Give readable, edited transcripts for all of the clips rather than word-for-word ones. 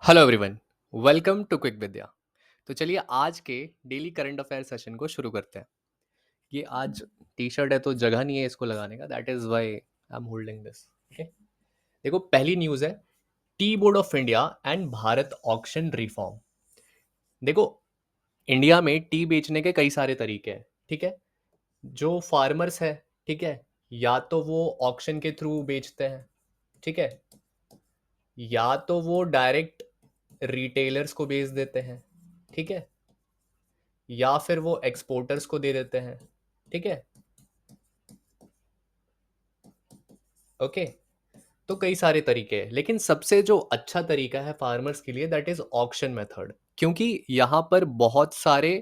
Hello everyone, welcome to quick Vidya. तो चलिए आज के डेली करंट अफेयर सेशन को शुरू करते हैं। ये आज टी शर्ट है तो जगह नहीं है इसको लगाने का, that is why I am holding this. Okay, देखो पहली न्यूज़ है, T board of India and Bharat auction reform. देखो इंडिया में टी बेचने के कई सारे तरीके हैं, ठीक है। जो फार्मर्स है, ठीक है, या तो वो ऑक्शन के थ्रू बेचते हैं, ठीक है, या तो वो डायरेक्ट रिटेलर्स को बेच देते हैं, ठीक है, या फिर वो एक्सपोर्टर्स को दे देते हैं, ठीक है। ओके, तो कई सारे तरीके हैं, लेकिन सबसे जो अच्छा तरीका है फार्मर्स के लिए दैट इज ऑक्शन मेथड, क्योंकि यहाँ पर बहुत सारे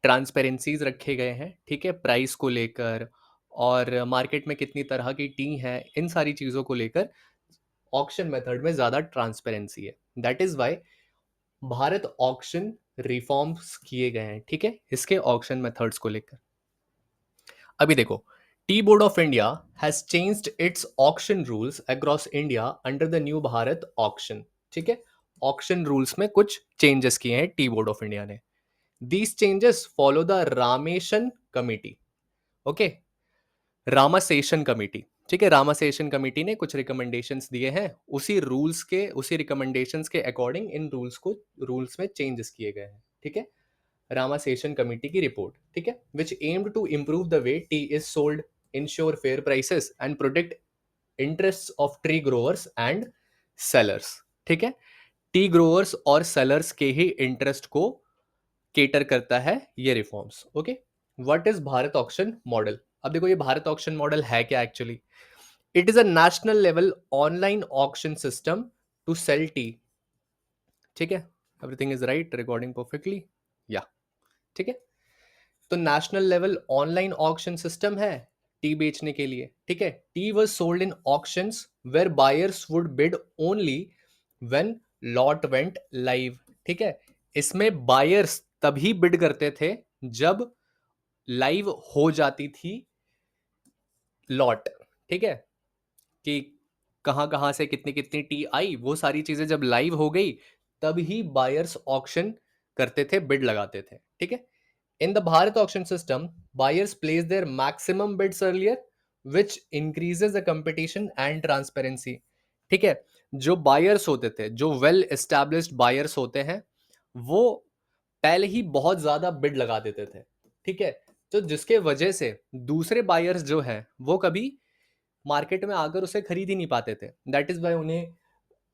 ट्रांसपेरेंसीज रखे गए हैं, ठीक है, प्राइस को लेकर और मार्केट में कितनी तरह की टी है, इन सारी चीज़ों को लेकर ऑक्शन मेथड में ज़्यादा ट्रांसपेरेंसी है। That is why Bharat auction reforms किए गए हैं, ठीक है, इसके ऑक्शन मेथड्स को लेकर। अभी देखो, tea board of India has changed its auction rules across India under the new Bharat auction, ठीक है। ऑक्शन रूल्स में कुछ चेंजेस किए हैं टी बोर्ड ऑफ इंडिया ने। These changes follow the Ramaseshan committee. Okay, Ramaseshan committee, ठीक है, रामासेशन कमिटी ने कुछ रिकमेंडेशंस दिए हैं, उसी रूल्स के उसी रिकमेंडेशंस के अकॉर्डिंग इन रूल्स में चेंजेस किए गए हैं, ठीक है। रामासेशन कमिटी की रिपोर्ट, ठीक है, which aimed to improve the way tea is sold, ensure fair prices and protect interest of tree growers and sellers, ठीक है। टी ग्रोवर्स और सेलर्स के ही इंटरेस्ट को केटर करता है ये reforms. Okay, what is Bharat auction model. अब देखो ये भारत ऑक्शन मॉडल है क्या actually. It is a national level online auction system to sell tea, ठीक है, everything is right, recording perfectly, या ठीक है। तो national level online auction system है टी बेचने के लिए, ठीक है। Tea was sold in auctions where buyers would bid only when lot went live, ठीक है। इसमें बायर्स तभी बिड करते थे जब लाइव हो जाती थी लॉट, ठीक है, कि कहां कहां से कितनी कितनी टी आई, वो सारी चीजें जब लाइव हो गई तब ही बायर्स ऑक्शन करते थे, बिड लगाते थे, ठीक है। In the Bharat auction system, buyers place their maximum bids earlier, which increases the competition and transparency. ठीक है, जो बायर्स होते थे, जो वेल एस्टैब्लिश्ड बायर्स होते हैं, वो पहले ही बहुत ज्यादा बिड लगा देते थे, ठीक है। तो जिसके वजह से दूसरे बायर्स जो है वो कभी मार्केट में आकर उसे खरीद ही नहीं पाते थे। दैट इज वाई उन्हें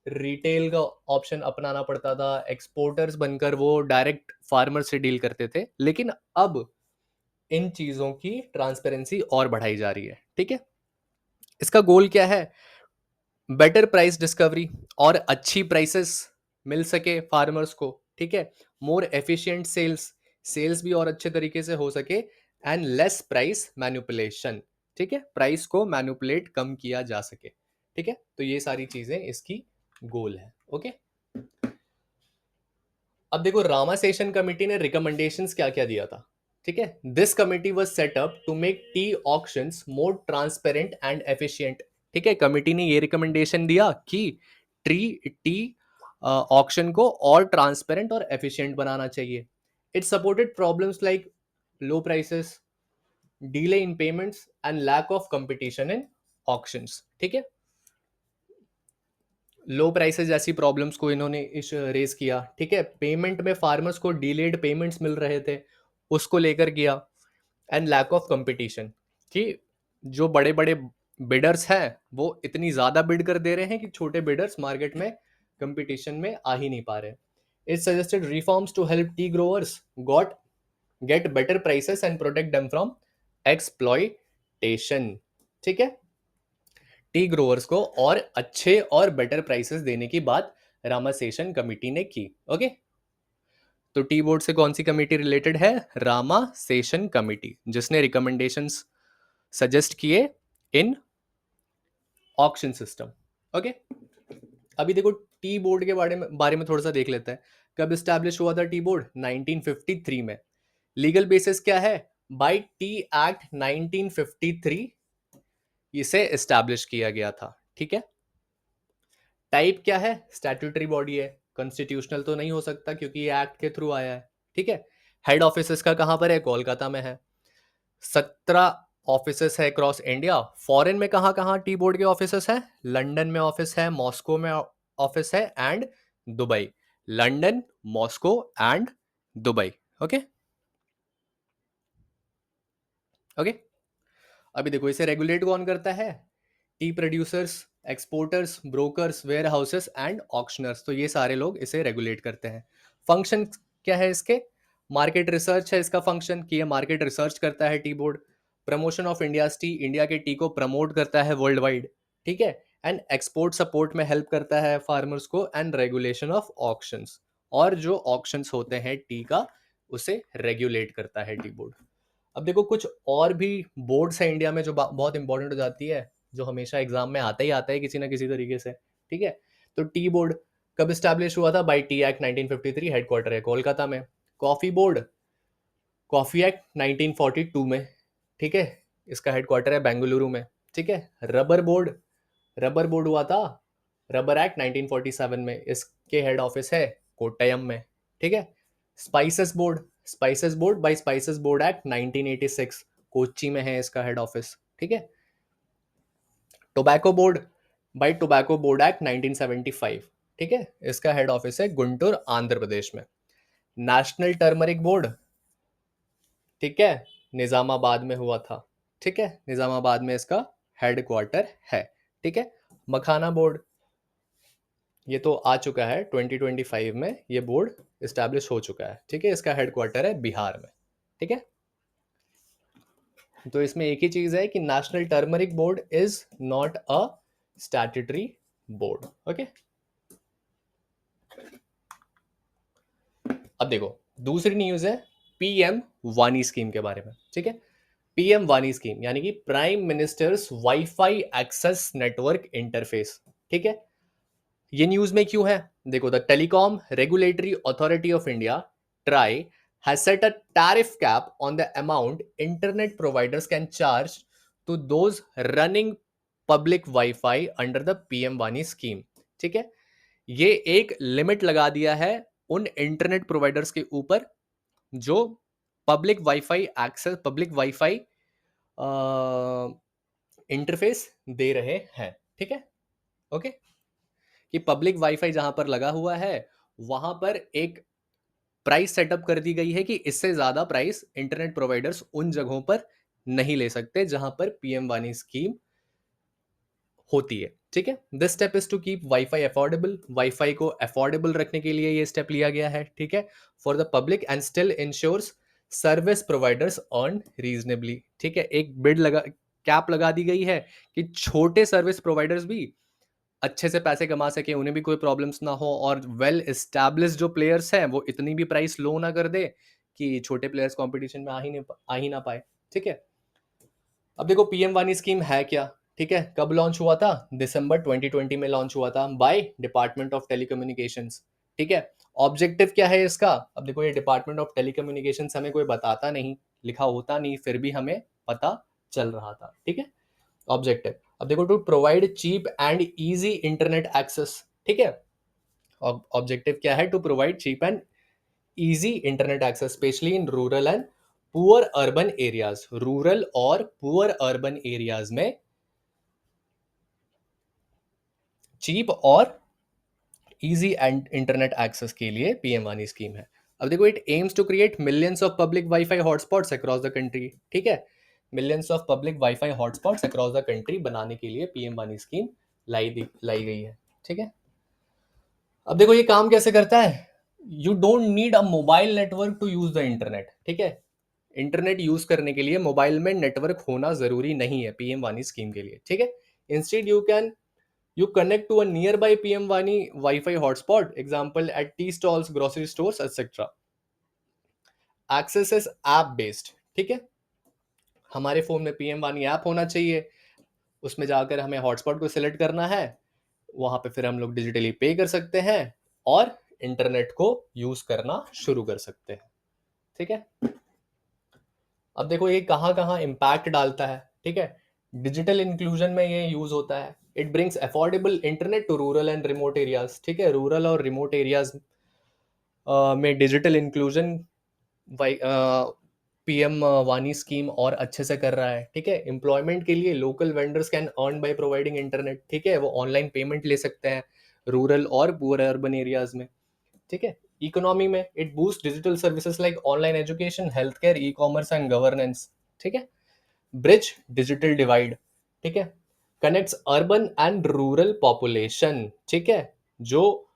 रिटेल का ऑप्शन अपनाना पड़ता था, एक्सपोर्टर्स बनकर वो डायरेक्ट फार्मर से डील करते थे। लेकिन अब इन चीजों की ट्रांसपेरेंसी और बढ़ाई जा रही है, ठीक है। इसका गोल क्या है, बेटर प्राइस डिस्कवरी और अच्छी प्राइसेस मिल सके फार्मर्स को, ठीक है। मोर एफिशिएंट सेल्स, सेल्स भी और अच्छे तरीके से हो सके, एंड लेस प्राइस मैनिपुलेशन, ठीक है, प्राइस को मैनिपुलेट कम किया जा सके, ठीक है। तो ये सारी चीजें इसकी गोल है। ओके, अब देखो रामा सेशन कमिटी ने रिकमेंडेशंस क्या क्या दिया था, ठीक है। This committee was set up to make tea auctions more transparent and efficient, ठीक है। कमिटी ने ये रिकमेंडेशन दिया कि टी ऑक्शन को और ट्रांसपेरेंट और एफिशिएंट बनाना चाहिए। It supported problems like low prices, delay in payments and lack of competition in auctions, ठीक है। लो प्राइसेस जैसी प्रॉब्लम्स को इन्होंने इस रेज किया, ठीक है। पेमेंट में फार्मर्स को डिलेड पेमेंट्स मिल रहे थे, उसको लेकर किया। एंड लैक ऑफ कंपटीशन, कि जो बड़े बड़े बिडर्स हैं वो इतनी ज्यादा बिड कर दे रहे हैं कि छोटे बिडर्स मार्केट में कंपटीशन में आ ही नहीं पा रहे। It suggested reforms to help tea growers got get better prices and protect them from exploitation, ठीक है। टी ग्रोवर्स को और अच्छे और बेटर प्राइसेस देने की बात रामासेशन कमिटी ने की। ओके, तो टी बोर्ड से कौन सी कमिटी रिलेटेड है, रामा सेशन कमिटी, जिसने रिकमेंडेशंस सजेस्ट किए इन ऑक्शन सिस्टम। ओके, अभी देखो टी बोर्ड के बारे में थोड़ा सा देख लेते हैं। कब स्टैब्लिश हुआ था टी बोर्ड, 1953 में। लीगल बेसिस क्या है, बाय टी एक्ट 1953 इसे एस्टैब्लिश किया गया था, ठीक है। टाइप क्या है, स्टैट्यूटरी बॉडी है, कॉन्स्टिट्यूशनल तो नहीं हो सकता क्योंकि ये एक्ट के थ्रू आया है, ठीक है। हेड ऑफिस इसका कहाँ पर है? कोलकाता में है। 17 ऑफिसेस है अक्रॉस इंडिया। फॉरेन में कहाँ कहाँ टी बोर्ड के ऑफिसेस हैं? लंदन में ऑफिस है, मॉस्को में ऑफिस है and Dubai. London, Moscow and Dubai. Okay okay. अभी देखो इसे रेगुलेट कौन करता है? Tea producers, exporters, brokers, warehouses and auctioneers. तो ये सारे लोग इसे रेगुलेट करते हैं। फंक्शन क्या है इसके? मार्केट रिसर्च है इसका फंक्शन, कि ये मार्केट रिसर्च करता है tea board. Promotion of India T, India के टी को प्रमोट करता है वर्ल्ड वाइड, ठीक है। एंड एक्सपोर्ट सपोर्ट में हेल्प करता है फार्मर्स को। एंड रेगुलेशन ऑफ ऑक्शंस, और जो ऑक्शंस होते हैं टी का उसे रेगुलेट करता है टी बोर्ड। अब देखो कुछ और भी बोर्ड्स हैं इंडिया में जो बहुत इंपॉर्टेंट हो जाती है, जो हमेशा एग्जाम में आता है किसी ना किसी तरीके से, ठीक है। तो टी बोर्ड कब स्टैब्लिश हुआ था? बाई टी एक्ट 1953, हेडक्वार्टर है कोलकाता में। कॉफी बोर्ड, कॉफी एक्ट 1942 में, ठीक है, इसका हेडक्वार्टर है बेंगलुरु में, ठीक है। रबर बोर्ड, रबर बोर्ड हुआ था रबर एक्ट 1947 में, इसके हेड ऑफिस है कोट्टयम में, ठीक है। Spices board, spices board by spices board act 1986, Kochi में है इसका हेड ऑफिस, ठीक है। Tobacco board by tobacco board act 1975, ठीक है, इसका हेड ऑफिस है गुंटूर आंध्र प्रदेश में। नेशनल टर्मरिक बोर्ड, ठीक है, निजामाबाद में हुआ था, ठीक है, निजामाबाद में इसका हेड क्वार्टर है, ठीक है। मखाना बोर्ड, ये तो आ चुका है 2025 में, ये बोर्ड इस्टेब्लिश हो चुका है, ठीक है, इसका हेडक्वार्टर है बिहार में, ठीक है। तो इसमें एक ही चीज है कि national turmeric board is not a statutory board. Okay, अब देखो दूसरी न्यूज है पीएम वानी स्कीम के बारे में, ठीक है। पीएम वानी स्कीम यानी कि prime minister's wifi access network interface, ठीक है। ये न्यूज में क्यों है? देखो, the telecom regulatory authority of India, TRAI, has set a tariff cap on the amount internet providers can charge to those running public Wi-Fi under the PM वानी scheme, ठीक है। ये एक लिमिट लगा दिया है उन इंटरनेट प्रोवाइडर्स के ऊपर जो public wifi access, public wifi interface दे रहे हैं, ठीक है। ओके, कि पब्लिक वाईफाई जहां पर लगा हुआ है वहां पर एक प्राइस सेटअप कर दी गई है कि इससे ज्यादा प्राइस इंटरनेट प्रोवाइडर्स उन जगहों पर नहीं ले सकते जहां पर पीएम वानी स्कीम होती है, ठीक है। This step is to keep wifi affordable, wifi को अफोर्डेबल रखने के लिए ये स्टेप लिया गया है, ठीक है, for the public and still ensures service providers earn reasonably, ठीक है। एक बिड लगा, कैप लगा दी गई है कि छोटे सर्विस प्रोवाइडर्स भी अच्छे से पैसे कमा सके, उन्हें भी कोई प्रॉब्लम्स ना हो, और वेल एस्टैब्लिश जो प्लेयर्स हैं वो इतनी भी प्राइस लो ना कर दे कि छोटे प्लेयर्स कंपटीशन में आ ही ना पाए, ठीक है। अब देखो पीएम वानी स्कीम है क्या, ठीक है। कब लॉन्च हुआ था? दिसंबर 2020 में लॉन्च हुआ था बाय डिपार्टमेंट ऑफ टेलीकम्युनिकेशंस, ठीक है। ऑब्जेक्टिव क्या है इसका? अब देखो ये डिपार्टमेंट ऑफ टेलीकम्युनिकेशंस हमें कोई बताता नहीं, लिखा होता नहीं, फिर भी हमें पता चल रहा था, ठीक है। ऑब्जेक्टिव, अब देखो, to provide cheap and easy internet access, ठीक है। ऑब्जेक्टिव क्या है? To provide cheap and easy internet access specially in rural and poor urban areas, rural और पुअर अर्बन एरियाज में चीप और इजी एंड इंटरनेट एक्सेस के लिए PM वानी स्कीम है। अब देखो, it aims to create millions of public wifi hotspots across the country, ठीक है। Millions of public wifi hotspots across the country बनाने के लिए पीएम वानी स्कीम लाई गई है, ठीक है। अब देखो ये काम कैसे करता है। You don't need a mobile network to use the internet, ठीक है। इंटरनेट यूज करने के लिए मोबाइल में नेटवर्क होना जरूरी नहीं है पीएम वानी स्कीम के लिए, ठीक है। Instead you connect to a nearby PM Vani Wi-Fi hotspot, example at tea stalls, grocery stores, etc. Access is app based, ठीक है। हमारे फोन में पीएम वानी ऐप होना चाहिए, उसमें जाकर हमें हॉटस्पॉट को सिलेक्ट करना है, वहां पे फिर हम लोग डिजिटली पे कर सकते हैं और इंटरनेट को यूज करना शुरू कर सकते हैं, ठीक है। अब देखो ये कहाँ कहाँ इम्पैक्ट डालता है, ठीक है। डिजिटल इंक्लूजन में ये यूज होता है, it brings affordable internet to rural and remote areas, ठीक है, रूरल और रिमोट एरियाज में डिजिटल इंक्लूजन पीएम वानी स्कीम और अच्छे से कर रहा है, ठीक है। एम्प्लॉयमेंट के लिए local vendors can earn by providing internet, ठीक है, वो ऑनलाइन पेमेंट ले सकते हैं रूरल और पुअर अर्बन एरियाज में, ठीक है। इकोनॉमी में it boost digital services like online education, health care, e commerce and governance, ठीक है। ब्रिज डिजिटल डिवाइड, ठीक है, connects urban and rural population, ठीक है। जो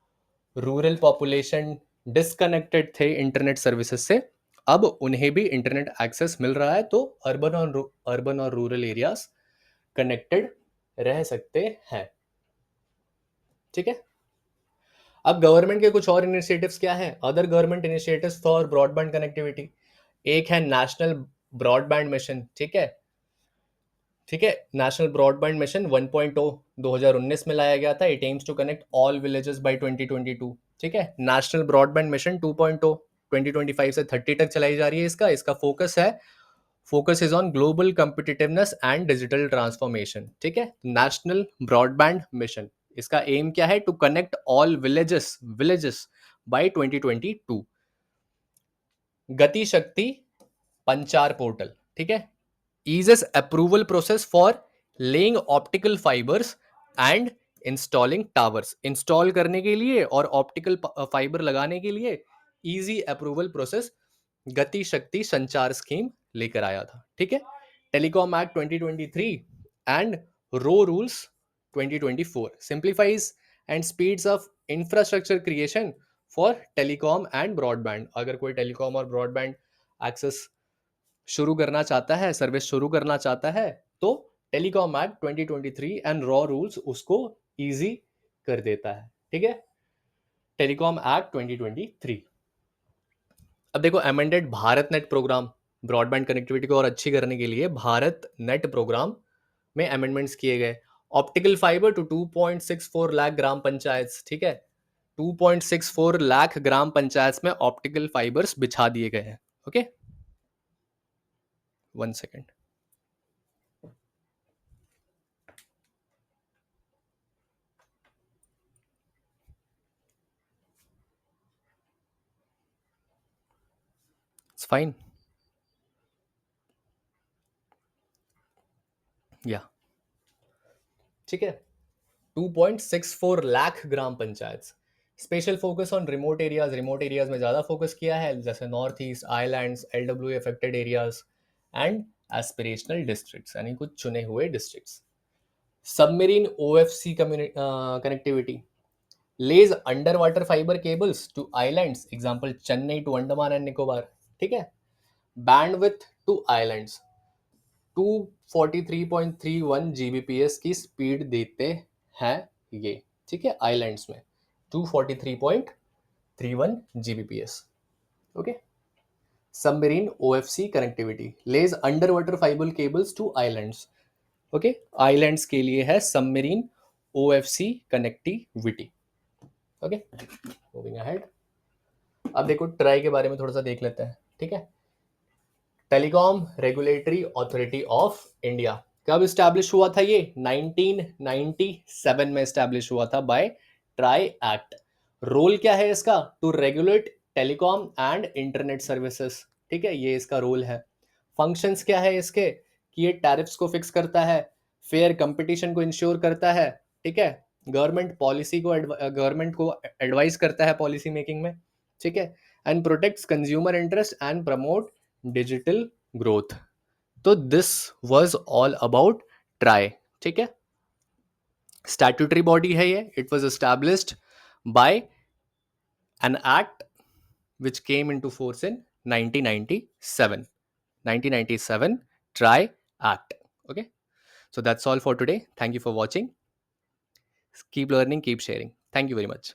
रूरल पॉपुलेशन डिस्कनेक्टेड थे इंटरनेट सर्विसेज से, अब उन्हें भी इंटरनेट एक्सेस मिल रहा है, तो अर्बन और रूरल एरियाज कनेक्टेड रह सकते हैं, ठीक है। अब गवर्नमेंट के कुछ और इनिशिएटिव्स क्या है, other government initiatives for broadband connectivity. एक है नेशनल ब्रॉडबैंड मिशन, ठीक है, ठीक है। नेशनल ब्रॉडबैंड मिशन 1.0 2019 में लाया गया था। It aims to connect all villages by 2022, ठीक है। नेशनल ब्रॉडबैंड मिशन 2.0 2025 से 30 तक चलाई जा रही है। इसका इसका focus is on global competitiveness and digital transformation, ठीक है। नेशनल ब्रॉडबैंड मिशन, इसका एम क्या है, to connect all villages by 2022। Gati शक्ति पंचार पोर्टल, ठीक है, eases approval process for laying optical fibers and installing towers। Install करने के लिए और ऑप्टिकल फाइबर लगाने के लिए इजी अप्रूवल प्रोसेस गति शक्ति संचार स्कीम लेकर आया था, ठीक है। Telecom act 2023 and RoW rules 2024 simplifies and speeds of infrastructure creation for telecom and broadband. अगर कोई टेलीकॉम और ब्रॉडबैंड एक्सेस शुरू करना चाहता है, सर्विस शुरू करना चाहता है, तो telecom act 2023 and RoW rules उसको इजी कर देता है, ठीक है। Telecom act 2023। अब देखो amended Bharat net programme, broadband connectivity को और अच्छी करने के लिए भारत नेट प्रोग्राम में अमेंडमेंट्स किए गए। ऑप्टिकल फाइबर टू 2.64 लाख ग्राम पंचायत, ठीक है, 2.64 लाख ग्राम पंचायत में ऑप्टिकल फाइबर्स बिछा दिए गए हैं। Okay, 1 second. इट्स फाइन, या ठीक है। 2.64 लाख ग्राम panchayat. Special focus on remote areas में ज्यादा फोकस किया है, जैसे north east, islands, LW affected areas and aspirational districts, यानी कुछ चुने हुए districts. Submarine OFC connectivity lays under water fibre cables to islands, example Chennai to Andaman and Nicobar, ठीक है। बैंडविड्थ टू आइलैंड्स 243.31 जीबीपीएस की स्पीड देते हैं ये, ठीक है, आइलैंड्स में 243.31 Gbps. Okay. Submarine OFC connectivity lays under water fibre cables to islands, okay, islands के लिए है submarine OFC connectivity. Okay, moving ahead. अब देखो ट्राई के बारे में थोड़ा सा देख लेते हैं, ठीक है। Telecom regulatory authority of India कब स्टैब्लिश हुआ था, ये 1997 में स्टैब्लिश हुआ था बाय ट्राई एक्ट। रोल क्या है इसका, to regulate telecom and internet services, ठीक है, ये इसका रोल है। फंक्शंस क्या है इसके, कि ये टैरिफ्स को फिक्स करता है, फेयर कंपटीशन को इंश्योर करता है, ठीक है, गवर्नमेंट को एडवाइस करता है पॉलिसी मेकिंग में, ठीक है, and protects consumer interest and promote digital growth. तो this was all about TRAI, ठीक है। स्टैट्यूटरी बॉडी है ये, it was established by an act which came into force in 1997. 1997 Try Act. Okay, so that's all for today. Thank you for watching. Keep learning, keep sharing. Thank you very much.